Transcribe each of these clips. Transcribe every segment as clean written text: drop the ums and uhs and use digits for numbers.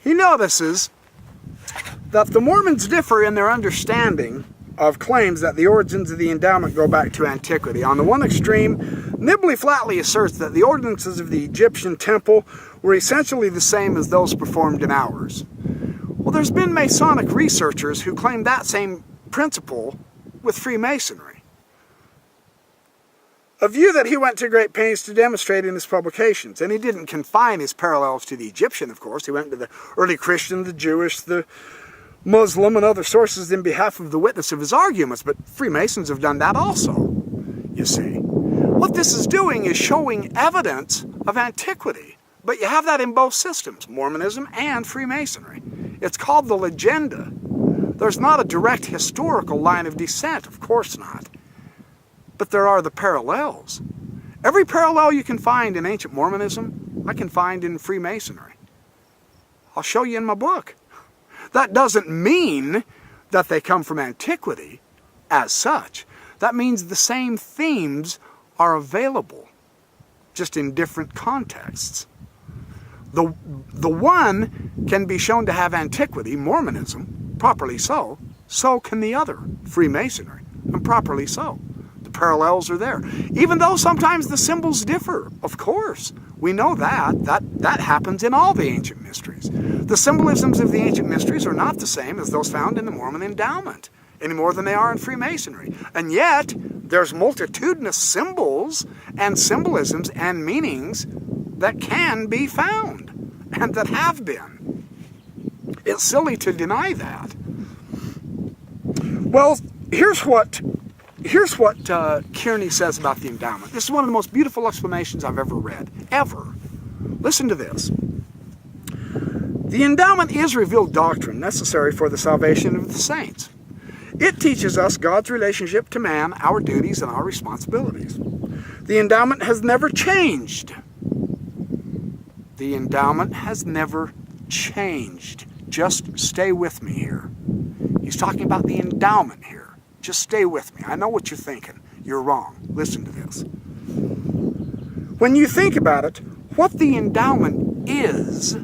he notices that the Mormons differ in their understanding of claims that the origins of the endowment go back to antiquity. On the one extreme, Nibley flatly asserts that the ordinances of the Egyptian temple were essentially the same as those performed in ours. Well, there's been Masonic researchers who claim that same principle with Freemasonry, a view that he went to great pains to demonstrate in his publications. And he didn't confine his parallels to the Egyptian, of course. He went to the early Christian, the Jewish, the Muslim, and other sources in behalf of the witness of his arguments. But Freemasons have done that also, you see. What this is doing is showing evidence of antiquity. But you have that in both systems, Mormonism and Freemasonry. It's called the legenda. There's not a direct historical line of descent, of course not. But there are the parallels. Every parallel you can find in ancient Mormonism, I can find in Freemasonry. I'll show you in my book. That doesn't mean that they come from antiquity as such. That means the same themes are available, just in different contexts. The one can be shown to have antiquity, Mormonism, properly so. So can the other, Freemasonry, and properly so. The parallels are there. Even though sometimes the symbols differ, of course. We know that. That happens in all the ancient mysteries. The symbolisms of the ancient mysteries are not the same as those found in the Mormon endowment, any more than they are in Freemasonry. And yet, there's multitudinous symbols and symbolisms and meanings that can be found, and that have been. It's silly to deny that. Well, here's what Kearney says about the endowment. This is one of the most beautiful explanations I've ever read, ever. Listen to this. The endowment is revealed doctrine necessary for the salvation of the saints. It teaches us God's relationship to man, our duties, and our responsibilities. The endowment has never changed. The endowment has never changed. Just stay with me here. He's talking about the endowment here. Just stay with me. I know what you're thinking. You're wrong. Listen to this. When you think about it, what the endowment is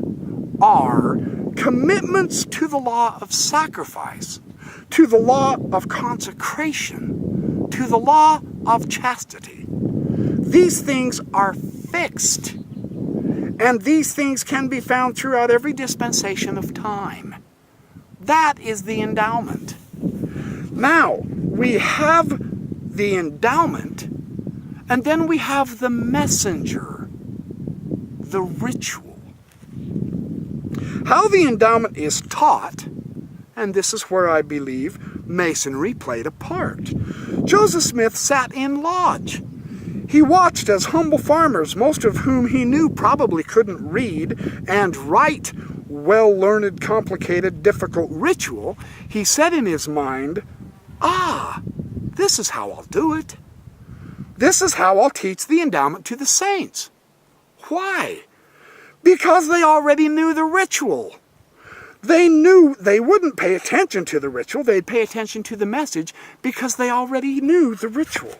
are commitments to the law of sacrifice, to the law of consecration, to the law of chastity. These things are fixed. And these things can be found throughout every dispensation of time. That is the endowment. Now, we have the endowment, and then we have the messenger, the ritual. How the endowment is taught, and this is where I believe Masonry played a part. Joseph Smith sat in lodge. He watched as humble farmers, most of whom he knew probably couldn't read and write well-learned, complicated, difficult ritual. He said in his mind, this is how I'll do it. This is how I'll teach the endowment to the saints. Why? Because they already knew the ritual. They knew they wouldn't pay attention to the ritual, they'd pay attention to the message because they already knew the ritual.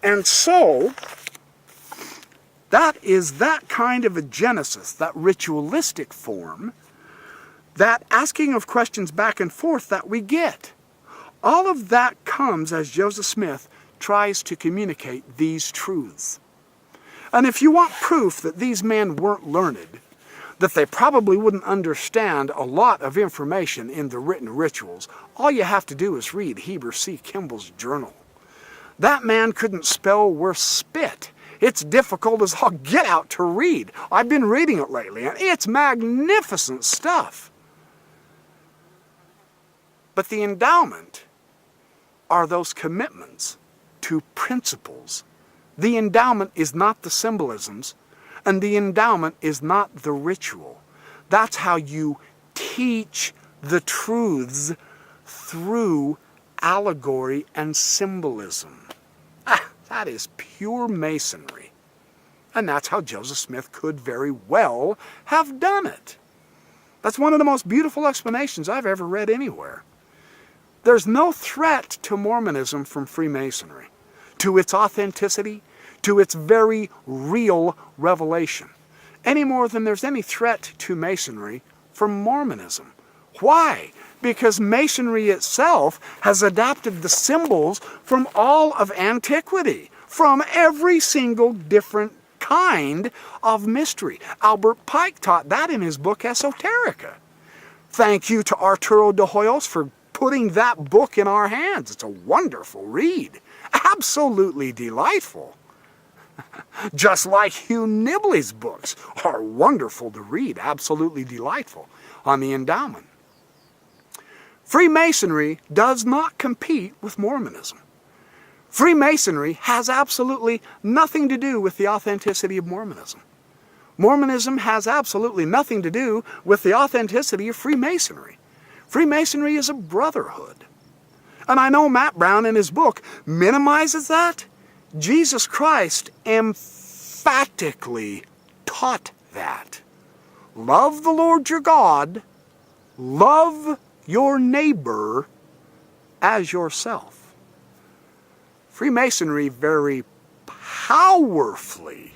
And so, that is that kind of a genesis, that ritualistic form, that asking of questions back and forth that we get. All of that comes as Joseph Smith tries to communicate these truths. And if you want proof that these men weren't learned, that they probably wouldn't understand a lot of information in the written rituals, all you have to do is read Heber C. Kimball's journal. That man couldn't spell worth spit. It's difficult as all get out to read. I've been reading it lately, and it's magnificent stuff. But the endowment are those commitments to principles. The endowment is not the symbolisms, and the endowment is not the ritual. That's how you teach the truths through allegory and symbolism. That is pure Masonry. And that's how Joseph Smith could very well have done it. That's one of the most beautiful explanations I've ever read anywhere. There's no threat to Mormonism from Freemasonry, to its authenticity, to its very real revelation, any more than there's any threat to Masonry from Mormonism. Why? Because Masonry itself has adapted the symbols from all of antiquity, from every single different kind of mystery. Albert Pike taught that in his book Esoterica. Thank you to Arturo de Hoyos for putting that book in our hands. It's a wonderful read. Absolutely delightful. Just like Hugh Nibley's books are wonderful to read, absolutely delightful, on the endowment. Freemasonry does not compete with Mormonism. Freemasonry has absolutely nothing to do with the authenticity of Mormonism. Mormonism has absolutely nothing to do with the authenticity of Freemasonry. Freemasonry is a brotherhood. And I know Matt Brown in his book minimizes that. Jesus Christ emphatically taught that. Love the Lord your God, love your neighbor as yourself. Freemasonry very powerfully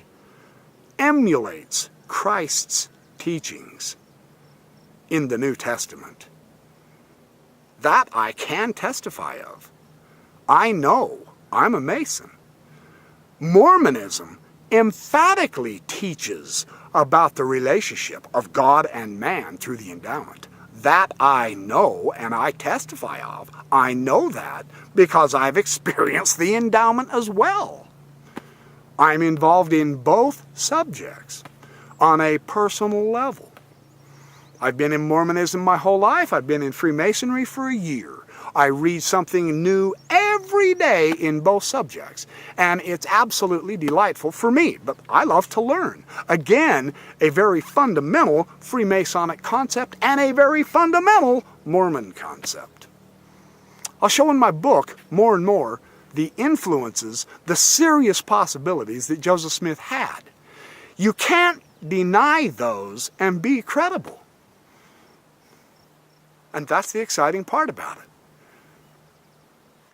emulates Christ's teachings in the New Testament. That I can testify of. I know. I'm a Mason. Mormonism emphatically teaches about the relationship of God and man through the endowment. That I know and I testify of. I know that because I've experienced the endowment as well. I'm involved in both subjects on a personal level. I've been in Mormonism my whole life. I've been in Freemasonry for a year. I read something new every day in both subjects, and it's absolutely delightful for me, but I love to learn. Again, a very fundamental Freemasonic concept and a very fundamental Mormon concept. I'll show in my book more and more the influences, the serious possibilities that Joseph Smith had. You can't deny those and be credible. And that's the exciting part about it.